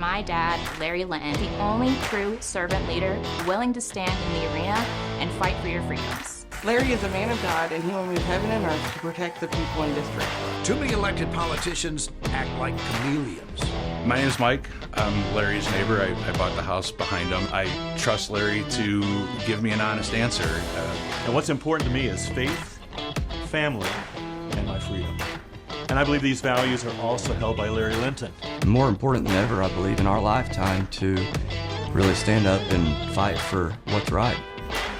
My dad, Larry Linton, the only true servant leader willing to stand in the arena and fight for your freedoms. Larry is a man of God, and he will move heaven and earth to protect the people in district. Too many elected politicians act like chameleons. My name is Mike. I'm Larry's neighbor. I bought the house behind him. I trust Larry to give me an honest answer. And what's important to me is faith, family, and my freedom. And I believe these values are also held by Larry Linton. More important than ever, I believe, in our lifetime to really stand up and fight for what's right.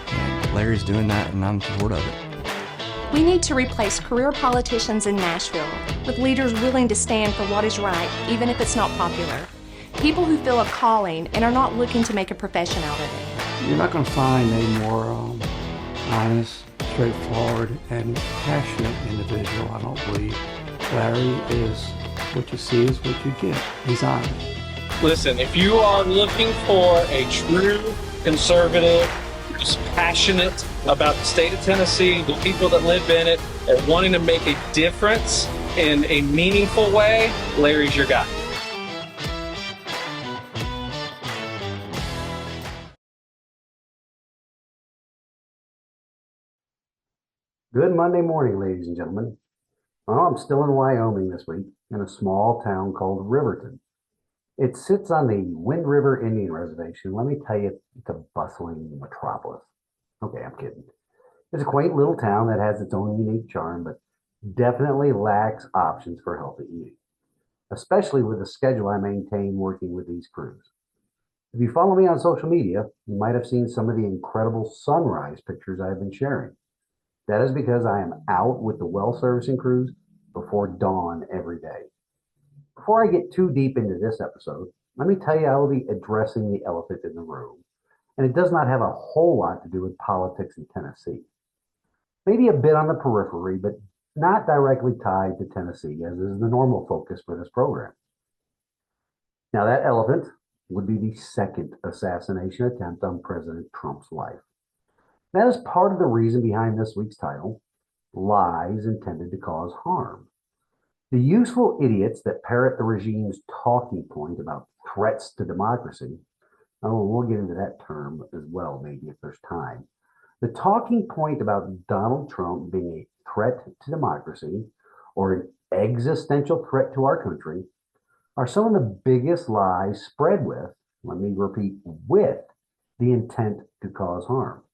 And Larry's doing that, and I'm in support of it. We need to replace career politicians in Nashville with leaders willing to stand for what is right, even if it's not popular. People who feel a calling and are not looking to make a profession out of it. You're not going to find a more honest, straightforward, and passionate individual, I don't believe. Larry is what you see is what you get. He's honest. Listen, if you are looking for a true conservative who's passionate about the state of Tennessee, the people that live in it, and wanting to make a difference in a meaningful way, Larry's your guy. Good Monday morning, ladies and gentlemen. Well, I'm still in Wyoming this week in a small town called Riverton. It sits on the Wind River Indian Reservation. Let me tell you, it's a bustling metropolis. Okay, I'm kidding. It's a quaint little town that has its own unique charm, but definitely lacks options for healthy eating, especially with the schedule I maintain working with these crews. If you follow me on social media, you might have seen some of the incredible sunrise pictures I've been sharing. That is because I am out with the well servicing crews before dawn every day. Before I get too deep into this episode, let me tell you I will be addressing the elephant in the room. And it does not have a whole lot to do with politics in Tennessee. Maybe a bit on the periphery, but not directly tied to Tennessee, as is the normal focus for this program. Now, that elephant would be the second assassination attempt on President Trump's life. That is part of the reason behind this week's title, Lies Intended to Cause Harm. The useful idiots that parrot the regime's talking point about threats to democracy, oh, we'll get into that term as well, maybe if there's time. The talking point about Donald Trump being a threat to democracy or an existential threat to our country are some of the biggest lies spread with, let me repeat, with the intent to cause harm.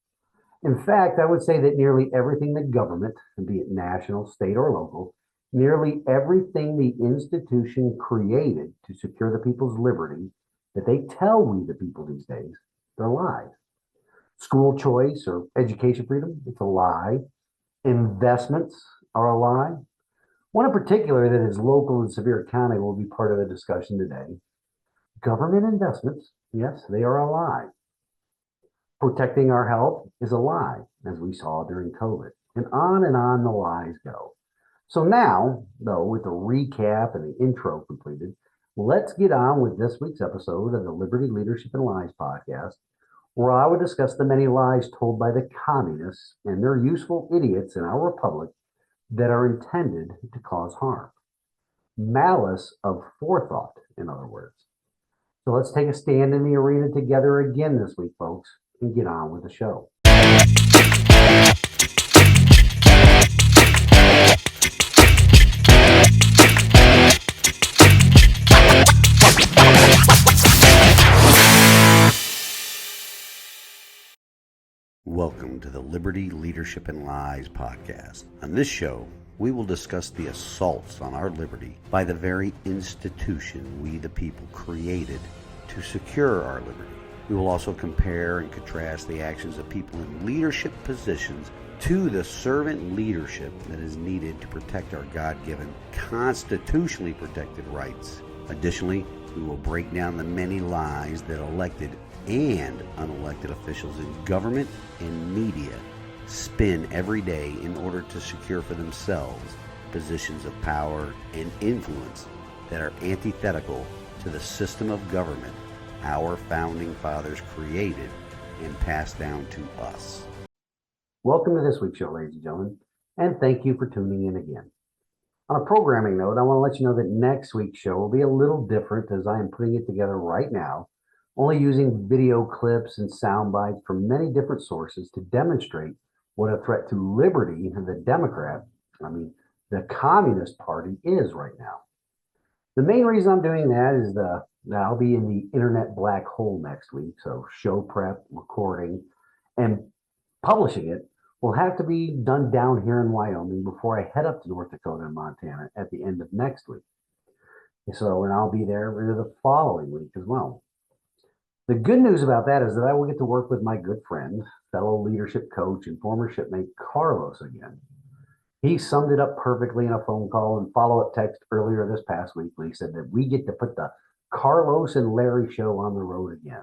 In fact, I would say that nearly everything the government, be it national, state, or local, nearly everything the institution created to secure the people's liberty that they tell we the people these days, they're lies. School choice or education freedom, it's a lie. Investments are a lie. One in particular that is local in Sevier County will be part of the discussion today. Government investments, yes, they are a lie. Protecting our health is a lie, as we saw during COVID, and on the lies go. So now, though, with the recap and the intro completed, let's get on with this week's episode of the Liberty Leadership and Lies podcast, where I would discuss the many lies told by the communists and their useful idiots in our republic that are intended to cause harm. Malice of forethought, in other words. So let's take a stand in the arena together again this week, folks, and get on with the show. Welcome to the Liberty, Leadership, and Lies podcast. On this show, we will discuss the assaults on our liberty by the very institution we the people created to secure our liberty. We will also compare and contrast the actions of people in leadership positions to the servant leadership that is needed to protect our God-given, constitutionally protected rights. Additionally, we will break down the many lies that elected and unelected officials in government and media spin every day in order to secure for themselves positions of power and influence that are antithetical to the system of government our founding fathers created and passed down to us. Welcome to this week's show, ladies and gentlemen, and thank you for tuning in again. On a programming note, I want to let you know that next week's show will be a little different as I am putting it together right now, only using video clips and sound bites from many different sources to demonstrate what a threat to liberty the Communist Party is right now. The main reason I'm doing that is that I'll be in the internet black hole next week, so show prep, recording, and publishing it will have to be done down here in Wyoming before I head up to North Dakota and Montana at the end of next week. And I'll be there the following week as well. The good news about that is that I will get to work with my good friend, fellow leadership coach, and former shipmate Carlos again. He summed it up perfectly in a phone call and follow-up text earlier this past week when he said that we get to put the Carlos and Larry show on the road again.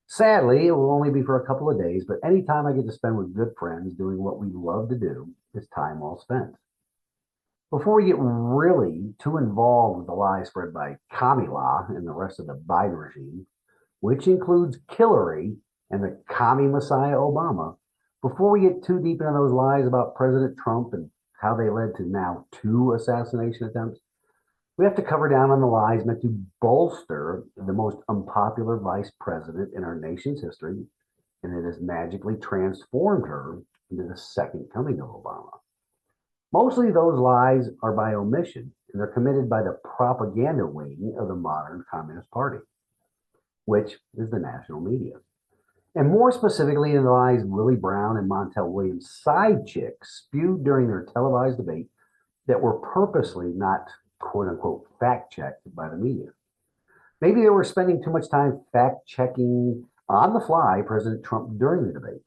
Sadly, it will only be for a couple of days, but anytime I get to spend with good friends doing what we love to do is time well spent. Before we get really too involved with the lies spread by Kamala and the rest of the Biden regime, which includes Hillary and the commie messiah Obama, before we get too deep into those lies about President Trump and how they led to now 2 assassination attempts, we have to cover down on the lies meant to bolster the most unpopular vice president in our nation's history, and it has magically transformed her into the second coming of Obama. Mostly those lies are by omission, and they're committed by the propaganda wing of the modern Communist Party, which is the national media. And more specifically, in the lies Willie Brown and Montel Williams' side chicks spewed during their televised debate that were purposely not quote-unquote fact-checked by the media. Maybe they were spending too much time fact-checking on the fly President Trump during the debate.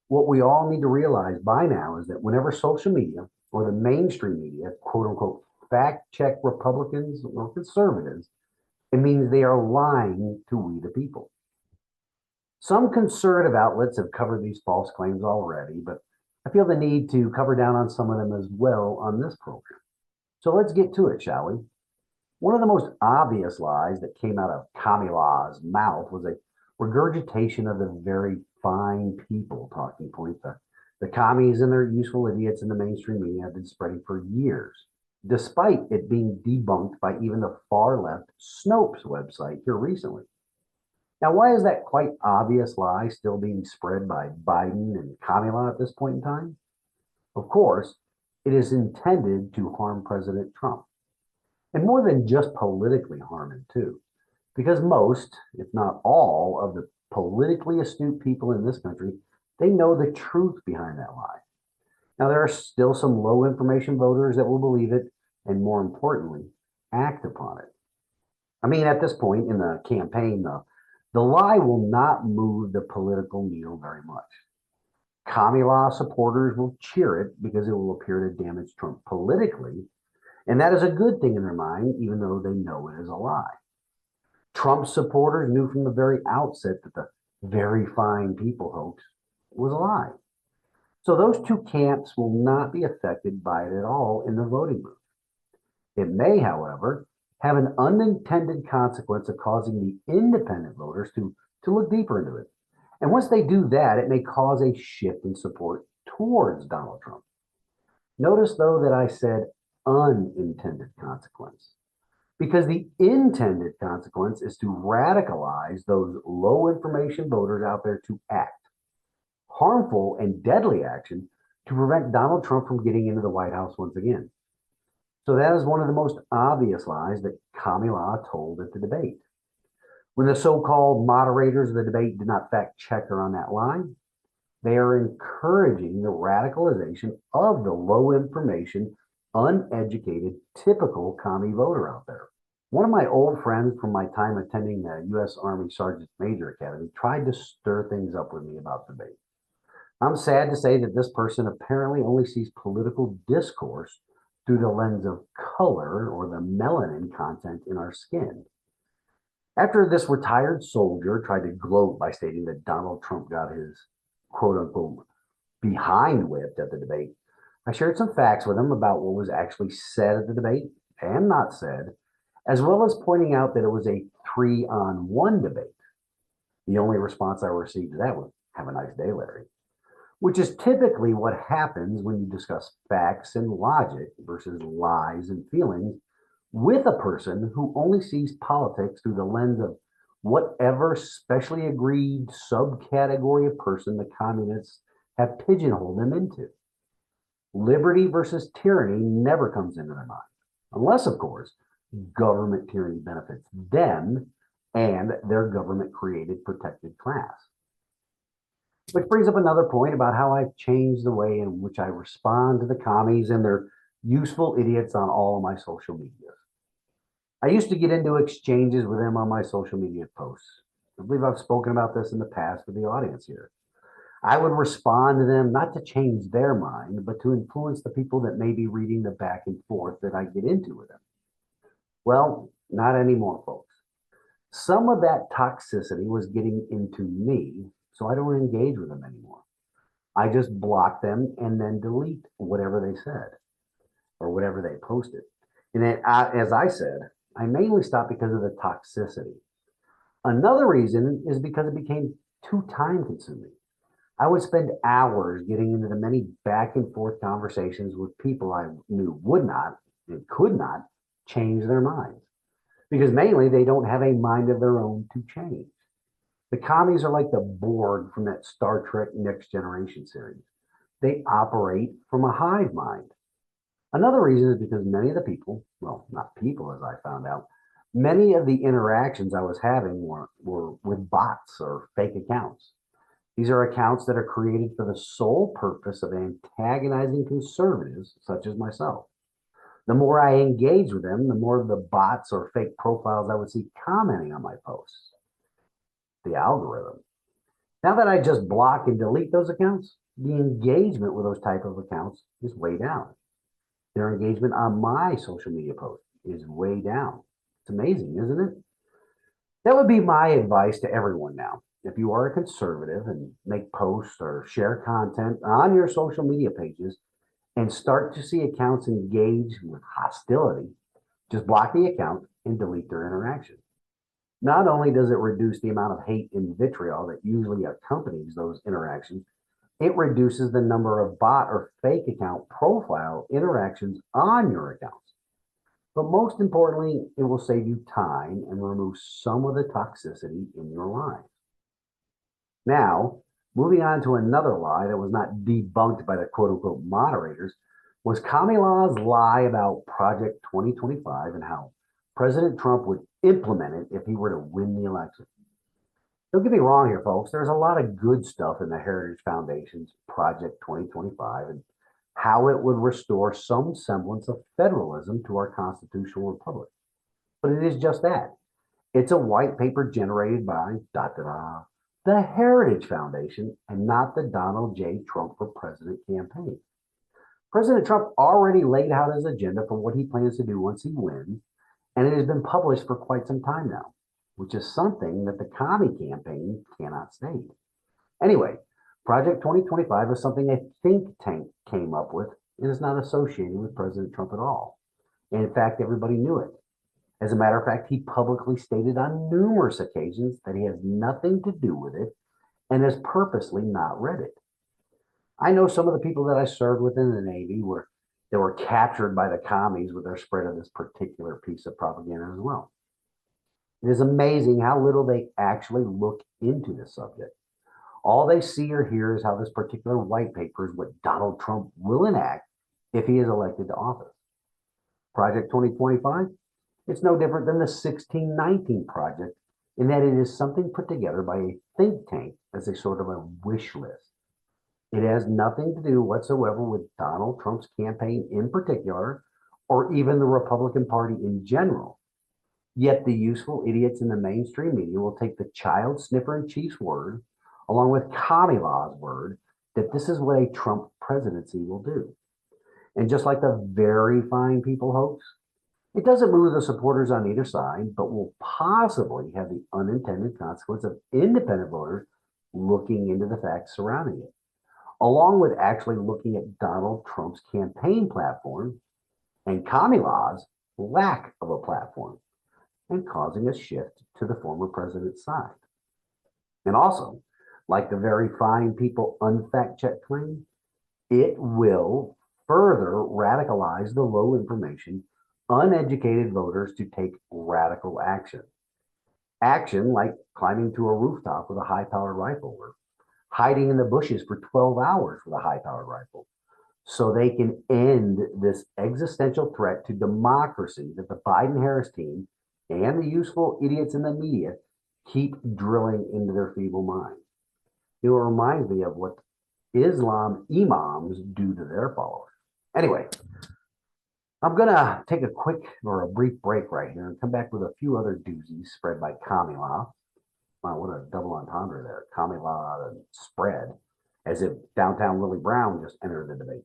What we all need to realize by now is that whenever social media or the mainstream media quote-unquote fact-check Republicans or conservatives, it means they are lying to we the people. Some conservative outlets have covered these false claims already, but I feel the need to cover down on some of them as well on this program. So let's get to it, shall we? One of the most obvious lies that came out of Kamala's mouth was a regurgitation of the very fine people talking point that the commies and their useful idiots in the mainstream media have been spreading for years, despite it being debunked by even the far left Snopes website here recently. Now, why is that quite obvious lie still being spread by Biden and Kamala at this point in time? Of course, it is intended to harm President Trump. And more than just politically harm him, too. Because most, if not all, of the politically astute people in this country, they know the truth behind that lie. Now, there are still some low information voters that will believe it, and more importantly, act upon it. I mean, at this point in the campaign, the lie will not move the political needle very much. Kamala supporters will cheer it because it will appear to damage Trump politically, and that is a good thing in their mind, even though they know it is a lie. Trump supporters knew from the very outset that the very fine people hoax was a lie. So those two camps will not be affected by it at all in the voting booth. It may, however, have an unintended consequence of causing the independent voters to look deeper into it. And once they do that, it may cause a shift in support towards Donald Trump. Notice, though, that I said unintended consequence, because the intended consequence is to radicalize those low information voters out there to act. Harmful and deadly action to prevent Donald Trump from getting into the White House once again. So that is one of the most obvious lies that Kamala told at the debate. When the so-called moderators of the debate did not fact check her on that line, they are encouraging the radicalization of the low information, uneducated, typical commie voter out there. One of my old friends from my time attending the U.S. Army Sergeant Major Academy tried to stir things up with me about the debate. I'm sad to say that this person apparently only sees political discourse through the lens of color or the melanin content in our skin. After this retired soldier tried to gloat by stating that Donald Trump got his quote-unquote behind whipped at the debate, I shared some facts with him about what was actually said at the debate and not said, as well as pointing out that it was a 3-on-1 debate. The only response I received to that was, "Have a nice day, Larry." which is typically what happens when you discuss facts and logic versus lies and feelings with a person who only sees politics through the lens of whatever specially agreed subcategory of person the communists have pigeonholed them into. Liberty versus tyranny never comes into their mind, unless, of course, government tyranny benefits them and their government-created protected class. Which brings up another point about how I've changed the way in which I respond to the commies and their useful idiots on all of my social media. I used to get into exchanges with them on my social media posts. I believe I've spoken about this in the past with the audience here. I would respond to them not to change their mind, but to influence the people that may be reading the back and forth that I get into with them. Well, not anymore, folks. Some of that toxicity was getting into me, so I don't engage with them anymore. I just block them and then delete whatever they said or whatever they posted. And then, as I said, I mainly stopped because of the toxicity. Another reason is because it became too time consuming. I would spend hours getting into the many back and forth conversations with people I knew would not and could not change their minds, because mainly they don't have a mind of their own to change. The commies are like the Borg from that Star Trek Next Generation series. They operate from a hive mind. Another reason is because many of the people, well, not people as I found out, many of the interactions I was having were with bots or fake accounts. These are accounts that are created for the sole purpose of antagonizing conservatives such as myself. The more I engaged with them, the more of the bots or fake profiles I would see commenting on my posts. The algorithm. Now that I just block and delete those accounts, the engagement with those type of accounts is way down. Their engagement on my social media post is way down. It's amazing, isn't it? That would be my advice to everyone now. If you are a conservative and make posts or share content on your social media pages and start to see accounts engage with hostility, just block the account and delete their interaction. Not only does it reduce the amount of hate and vitriol that usually accompanies those interactions, it reduces the number of bot or fake account profile interactions on your accounts. But most importantly, it will save you time and remove some of the toxicity in your life. Now, moving on to another lie that was not debunked by the quote-unquote moderators, was Kamilah's lie about Project 2025 and how President Trump would implement it if he were to win the election. Don't get me wrong here, folks. There's a lot of good stuff in the Heritage Foundation's Project 2025 and how it would restore some semblance of federalism to our constitutional republic. But it is just that. It's a white paper generated by the Heritage Foundation and not the Donald J. Trump for President campaign. President Trump already laid out his agenda for what he plans to do once he wins, and it has been published for quite some time now, which is something that the commie campaign cannot state. Anyway, Project 2025 is something a think tank came up with and is not associated with President Trump at all. And in fact, everybody knew it. As a matter of fact, he publicly stated on numerous occasions that he has nothing to do with it and has purposely not read it. I know some of the people that I served with in the Navy were captured by the commies with their spread of this particular piece of propaganda as well. It is amazing how little they actually look into the subject. All they see or hear is how this particular white paper is what Donald Trump will enact if he is elected to office. Project 2025, it's no different than the 1619 project in that it is something put together by a think tank as a sort of a wish list. It has nothing to do whatsoever with Donald Trump's campaign in particular, or even the Republican Party in general. Yet the useful idiots in the mainstream media will take the child sniffer in chief's word, along with Kamilah's word, that this is what a Trump presidency will do. And just like the very fine people hoax, it doesn't move the supporters on either side, but will possibly have the unintended consequence of independent voters looking into the facts surrounding it, along with actually looking at Donald Trump's campaign platform and Kamilah's lack of a platform, and causing a shift to the former president's side. And also, like the very fine people unfact check claim, it will further radicalize the low information, uneducated voters to take radical action. Action like climbing to a rooftop with a high powered rifle or hiding in the bushes for 12 hours with a high powered rifle, so they can end this existential threat to democracy that the Biden Harris team and the useful idiots in the media keep drilling into their feeble minds. It reminds me of what Islam imams do to their followers. Anyway, I'm going to take a quick or a brief break right here and come back with a few other doozies spread by Kamala. Wow, what a double entendre there. Kamala and spread, as if downtown Willie Brown just entered the debate.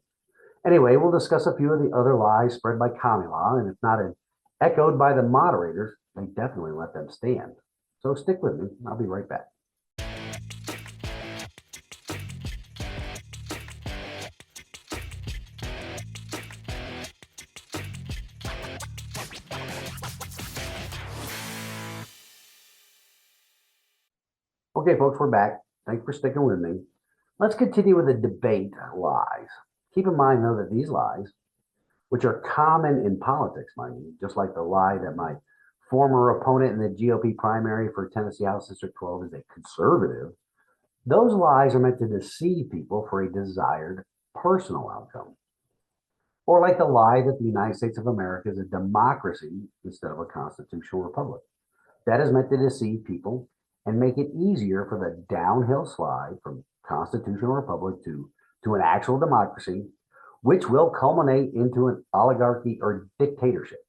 Anyway, we'll discuss a few of the other lies spread by Kamala, and if not echoed by the moderators, they definitely let them stand. So stick with me. I'll be right back. Okay, folks, we're back. Thanks for sticking with me. Let's continue with the debate lies. Keep in mind, though, that these lies, which are common in politics, mind you, just like the lie that my former opponent in the GOP primary for Tennessee House District 12 is a conservative, those lies are meant to deceive people for a desired personal outcome. Or like the lie that the United States of America is a democracy instead of a constitutional republic. That is meant to deceive people and make it easier for the downhill slide from constitutional republic to an actual democracy, which will culminate into an oligarchy or dictatorship,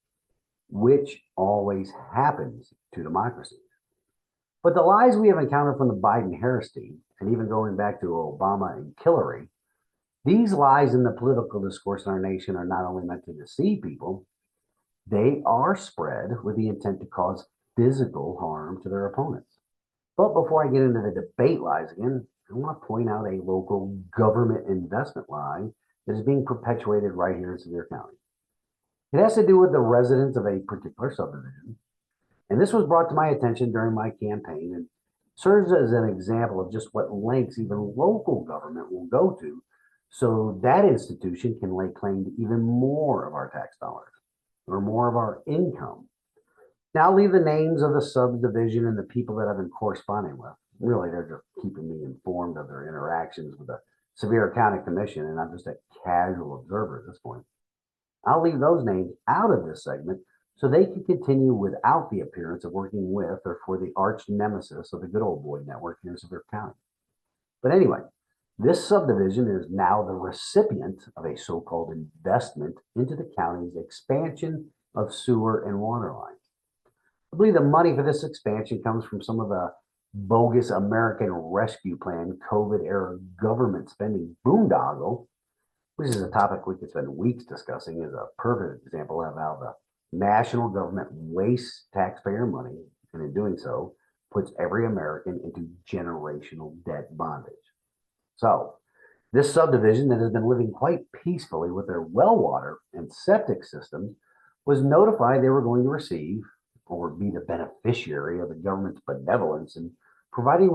which always happens to democracies. But the lies we have encountered from the Biden-Harris team, and even going back to Obama and Hillary, these lies in the political discourse in our nation are not only meant to deceive people, they are spread with the intent to cause physical harm to their opponents. But before I get into the debate lies again, I want to point out a local government investment lie that is being perpetuated right here in Sevier County. It has to do with the residents of a particular subdivision. And this was brought to my attention during my campaign and serves as an example of just what lengths even local government will go to so that institution can lay claim to even more of our tax dollars or more of our income. Now, I'll leave the names of the subdivision and the people that I've been corresponding with. Really, they're just keeping me informed of their interactions with the Sevier County Commission, and I'm just a casual observer at this point. I'll leave those names out of this segment so they can continue without the appearance of working with or for the arch nemesis of the Good Old Boy Network here in Sevier County. But anyway, this subdivision is now the recipient of a so-called investment into the county's expansion of sewer and water lines. I believe the money for this expansion comes from some of the bogus American Rescue Plan COVID-era government spending boondoggle, which is a topic we could spend weeks discussing, is a perfect example of how the national government wastes taxpayer money, and in doing so, puts every American into generational debt bondage. So, this subdivision that has been living quite peacefully with their well water and septic systems was notified they were going to receive or be the beneficiary of the government's benevolence and providing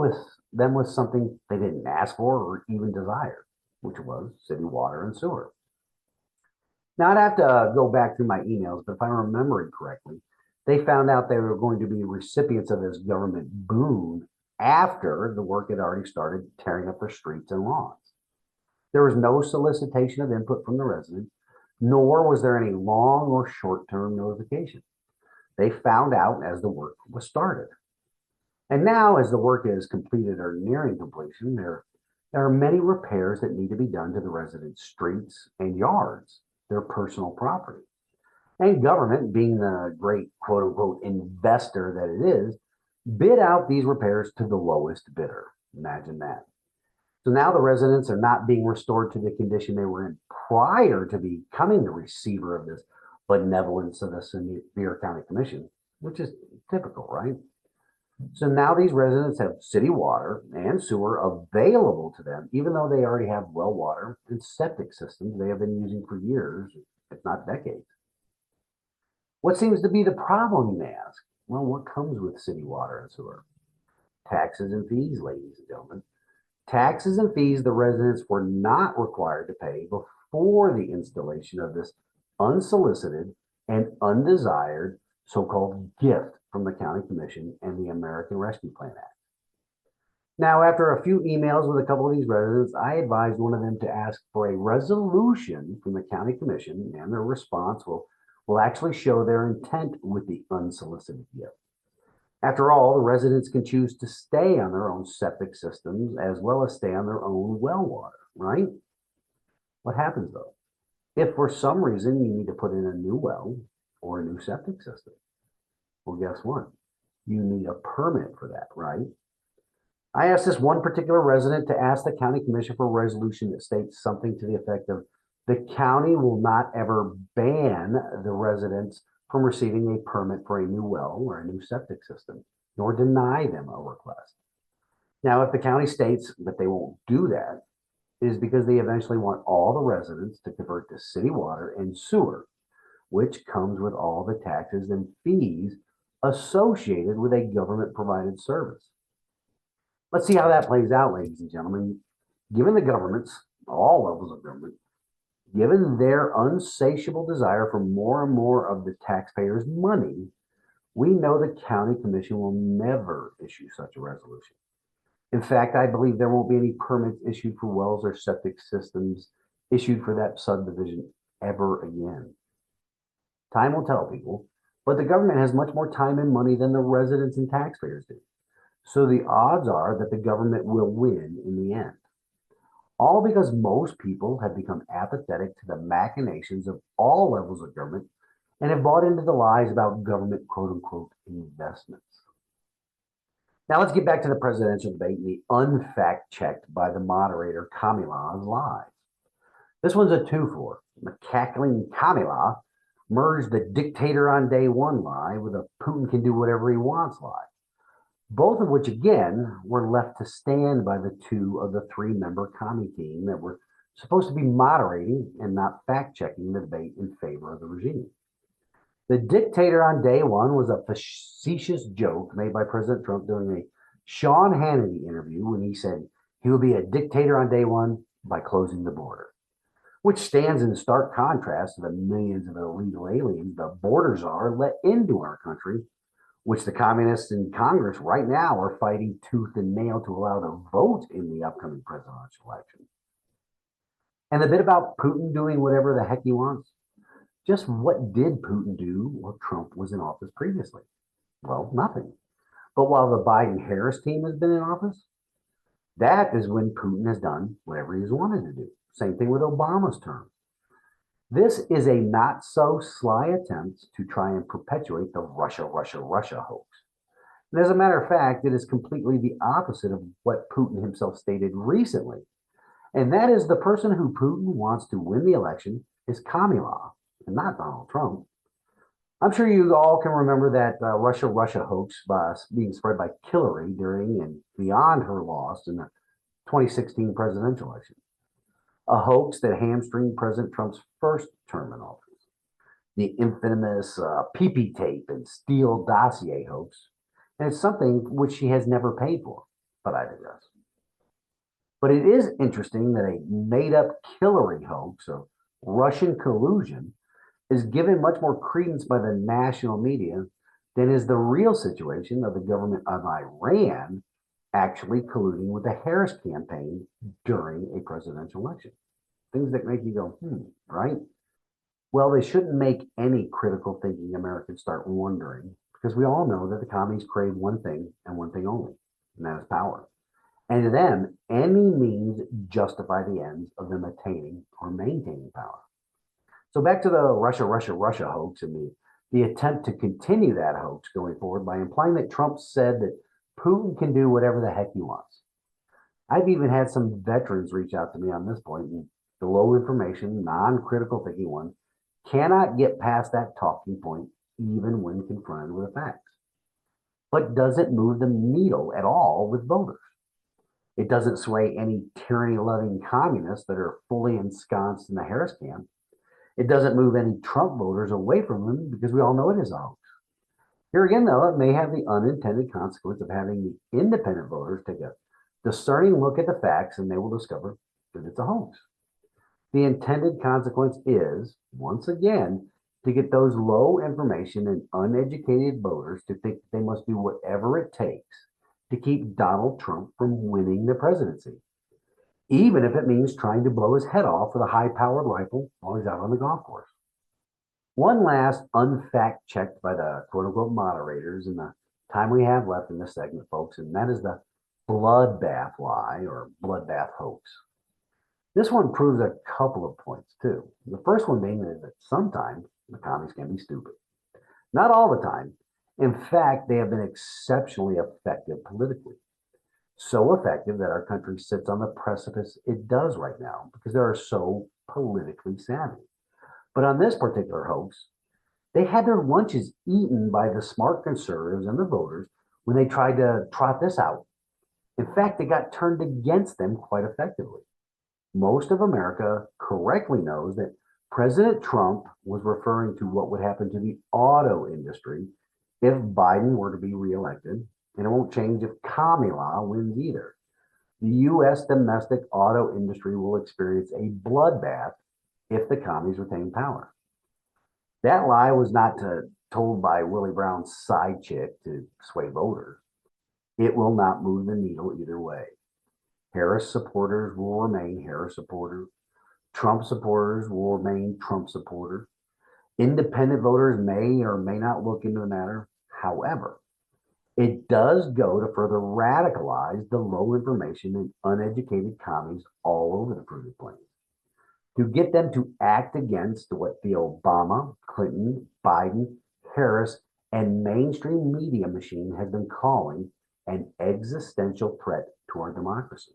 them with something they didn't ask for or even desire, which was city water and sewer. Now, I'd have to go back through my emails, but if I'm remembering correctly, they found out they were going to be recipients of this government boon after the work had already started tearing up their streets and lawns. There was no solicitation of input from the residents, nor was there any long or short-term notification. They found out as the work was started. And now, as the work is completed or nearing completion, there are many repairs that need to be done to the residents' streets and yards, their personal property. And government, being the great quote-unquote investor that it is, bid out these repairs to the lowest bidder. Imagine that. So now the residents are not being restored to the condition they were in prior to becoming the receiver of this benevolence of the Sevier County Commission, which is typical, right? So now these residents have city water and sewer available to them, even though they already have well water and septic systems they have been using for years, if not decades. What seems to be the problem, you may ask? Well, what comes with city water and sewer? Taxes and fees, ladies and gentlemen. taxes and fees the residents were not required to pay before the installation of this unsolicited and undesired so-called gift from the County Commission and the American Rescue Plan Act. Now, after a few emails with a couple of these residents, I advised one of them to ask for a resolution from the County Commission, and their response will actually show their intent with the unsolicited gift. After all, the residents can choose to stay on their own septic systems as well as stay on their own well water, right? What happens though? If for some reason you need to put in a new well or a new septic system, well, guess what? You need a permit for that, right? I asked this one particular resident to ask the County Commission for a resolution that states something to the effect of the county will not ever ban the residents from receiving a permit for a new well or a new septic system, nor deny them a request. Now, if the county states that they won't do that, it is because they eventually want all the residents to convert to city water and sewer, which comes with all the taxes and fees associated with a government-provided service. Let's see how that plays out, ladies and gentlemen. Given the governments, all levels of government, given their unsatiable desire for more and more of the taxpayers' money, we know the County Commission will never issue such a resolution. In fact, I believe there won't be any permits issued for wells or septic systems issued for that subdivision ever again. Time will tell, people, but the government has much more time and money than the residents and taxpayers do. So the odds are that the government will win in the end. All because most people have become apathetic to the machinations of all levels of government and have bought into the lies about government quote unquote investments. Now let's get back to the presidential debate and the unfact checked by the moderator Kamila's lies. This one's a two-for. The cackling Kamila merged the dictator on day one lie with a Putin can do whatever he wants lie. Both of which, again, were left to stand by the two of the three-member commie team that were supposed to be moderating and not fact-checking the debate in favor of the regime. The dictator on day one was a facetious joke made by President Trump during a Sean Hannity interview when he said he would be a dictator on day one by closing the border, which stands in stark contrast to the millions of illegal aliens the border czar let into our country, which the communists in Congress right now are fighting tooth and nail to allow to vote in the upcoming presidential election. And the bit about Putin doing whatever the heck he wants. Just what did Putin do while Trump was in office previously? Well, nothing. But while the Biden-Harris team has been in office, that is when Putin has done whatever he's wanted to do. Same thing with Obama's term. This is a not so sly attempt to try and perpetuate the Russia hoax. And as a matter of fact, it is completely the opposite of what Putin himself stated recently. And that is the person who Putin wants to win the election is Kamala, and not Donald Trump. I'm sure you all can remember that Russia hoax being spread by Hillary during and beyond her loss in the 2016 presidential election. A hoax that hamstringed President Trump's first term in office. The infamous PP tape and Steele dossier hoax. And it's something which she has never paid for, but I digress. But it is interesting that a made-up Hillary hoax of Russian collusion is given much more credence by the national media than is the real situation of the government of Iran actually colluding with the Harris campaign during a presidential election. Things that make you go, right? Well, they shouldn't make any critical thinking Americans start wondering, because we all know that the commies crave one thing and one thing only, and that is power. And to them, any means justify the ends of them attaining or maintaining power. So back to the Russia hoax and the attempt to continue that hoax going forward by implying that Trump said that Putin can do whatever the heck he wants. I've even had some veterans reach out to me on this point, and the low information, non-critical thinking one cannot get past that talking point even when confronted with the facts. But does it move the needle at all with voters? It doesn't sway any tyranny-loving communists that are fully ensconced in the Harris camp. It doesn't move any Trump voters away from him because we all know it is a hoax. Here again, though, it may have the unintended consequence of having the independent voters take a Discerning look at the facts and they will discover that it's a hoax. The intended consequence is, once again, to get those low information and uneducated voters to think they must do whatever it takes to keep Donald Trump from winning the presidency, even if it means trying to blow his head off with a high-powered rifle while he's out on the golf course. One last unfact checked by the quote-unquote moderators in the time we have left in this segment, folks, and that is the bloodbath lie or bloodbath hoax. This one proves a couple of points, too. The first one being is that sometimes the commies can be stupid. Not all the time. In fact, they have been exceptionally effective politically. So effective that our country sits on the precipice it does right now because they are so politically savvy. But on this particular hoax, they had their lunches eaten by the smart conservatives and the voters when they tried to trot this out. In fact, they got turned against them quite effectively. Most of America correctly knows that President Trump was referring to what would happen to the auto industry if Biden were to be reelected, and it won't change if Kamala wins either. The U.S. domestic auto industry will experience a bloodbath if the commies retain power. That lie was not told by Willie Brown's side chick to sway voters. It will not move the needle either way. Harris supporters will remain Harris supporters. Trump supporters will remain Trump supporters. Independent voters may or may not look into the matter. However, it does go to further radicalize the low information and uneducated commies all over the fruited plains, to get them to act against what the Obama, Clinton, Biden, Harris, and mainstream media machine has been calling an existential threat to our democracy.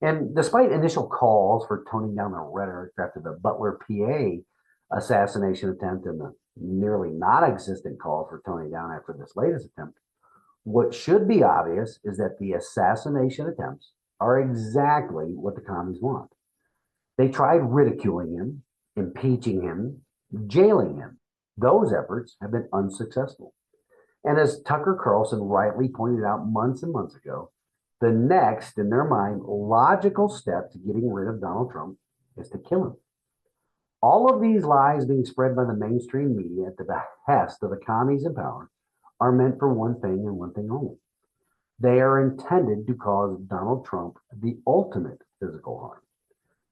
And despite initial calls for toning down the rhetoric after the Butler, PA assassination attempt and the nearly non-existent call for toning down after this latest attempt, what should be obvious is that the assassination attempts are exactly what the commies want. They tried ridiculing him, impeaching him, jailing him. Those efforts have been unsuccessful. And as Tucker Carlson rightly pointed out months and months ago, the next, in their mind, logical step to getting rid of Donald Trump is to kill him. All of these lies being spread by the mainstream media at the behest of the commies in power are meant for one thing and one thing only. They are intended to cause Donald Trump the ultimate physical harm.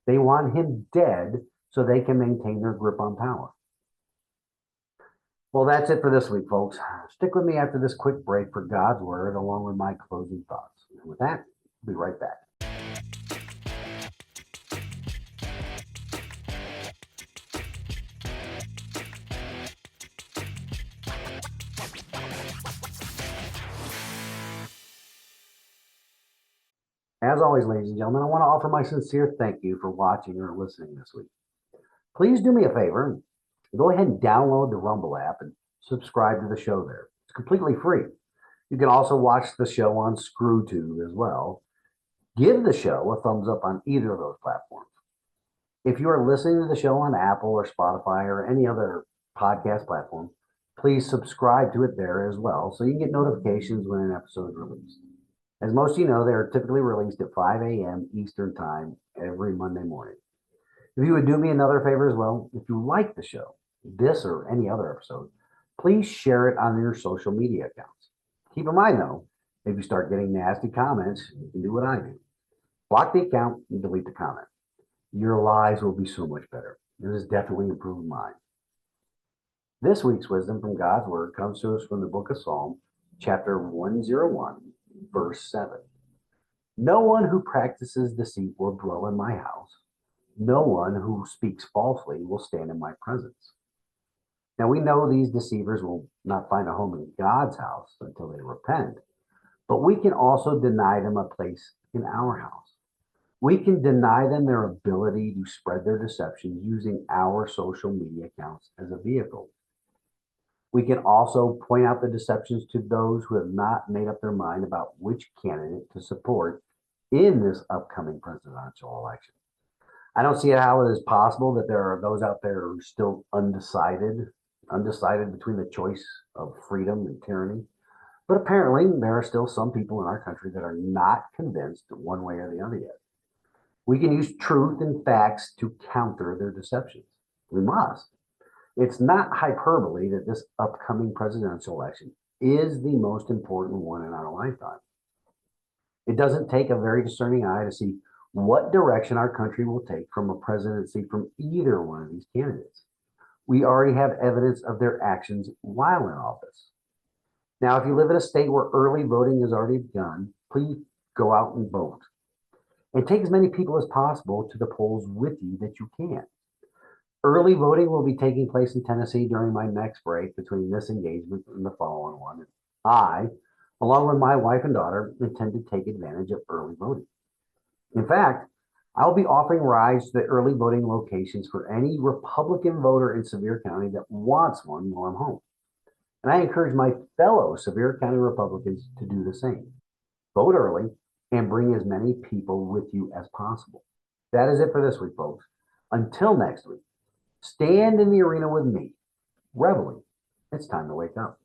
They want him dead so they can maintain their grip on power. Well, that's it for this week, folks. Stick with me after this quick break for God's Word along with my closing thoughts. And with that, we'll be right back. As always, ladies and gentlemen, I want to offer my sincere thank you for watching or listening this week. Please do me a favor and go ahead and download the Rumble app and subscribe to the show there. It's completely free. You can also watch the show on ScrewTube as well. Give the show a thumbs up on either of those platforms. If you are listening to the show on Apple or Spotify or any other podcast platform, please subscribe to it there as well so you can get notifications when an episode is released. As most of you know, they are typically released at 5 a.m. Eastern Time every Monday morning. If you would do me another favor as well, if you like the show, this or any other episode, please share it on your social media accounts. Keep in mind, though, if you start getting nasty comments, you can do what I do. Block the account and delete the comment. Your lives will be so much better. It has definitely improved mine. This week's wisdom from God's Word comes to us from the book of Psalm, chapter 101, verse 7. No one who practices deceit will dwell in my house. No one who speaks falsely will stand in my presence. Now we know these deceivers will not find a home in God's house until they repent, but we can also deny them a place in our house. We can deny them their ability to spread their deceptions using our social media accounts as a vehicle. We can also point out the deceptions to those who have not made up their mind about which candidate to support in this upcoming presidential election. I don't see how it is possible that there are those out there who are still undecided between the choice of freedom and tyranny. But apparently, there are still some people in our country that are not convinced one way or the other yet. We can use truth and facts to counter their deceptions. We must. It's not hyperbole that this upcoming presidential election is the most important one in our lifetime. It doesn't take a very discerning eye to see what direction our country will take from a presidency from either one of these candidates. We already have evidence of their actions while in office. Now, if you live in a state where early voting has already begun, please go out and vote. And take as many people as possible to the polls with you that you can. Early voting will be taking place in Tennessee during my next break between this engagement and the following one. I, along with my wife and daughter, intend to take advantage of early voting. In fact, I'll be offering rides to the early voting locations for any Republican voter in Sevier County that wants one while I'm home. And I encourage my fellow Sevier County Republicans to do the same. Vote early and bring as many people with you as possible. That is it for this week, folks. Until next week, stand in the arena with me. Reveille, it's time to wake up.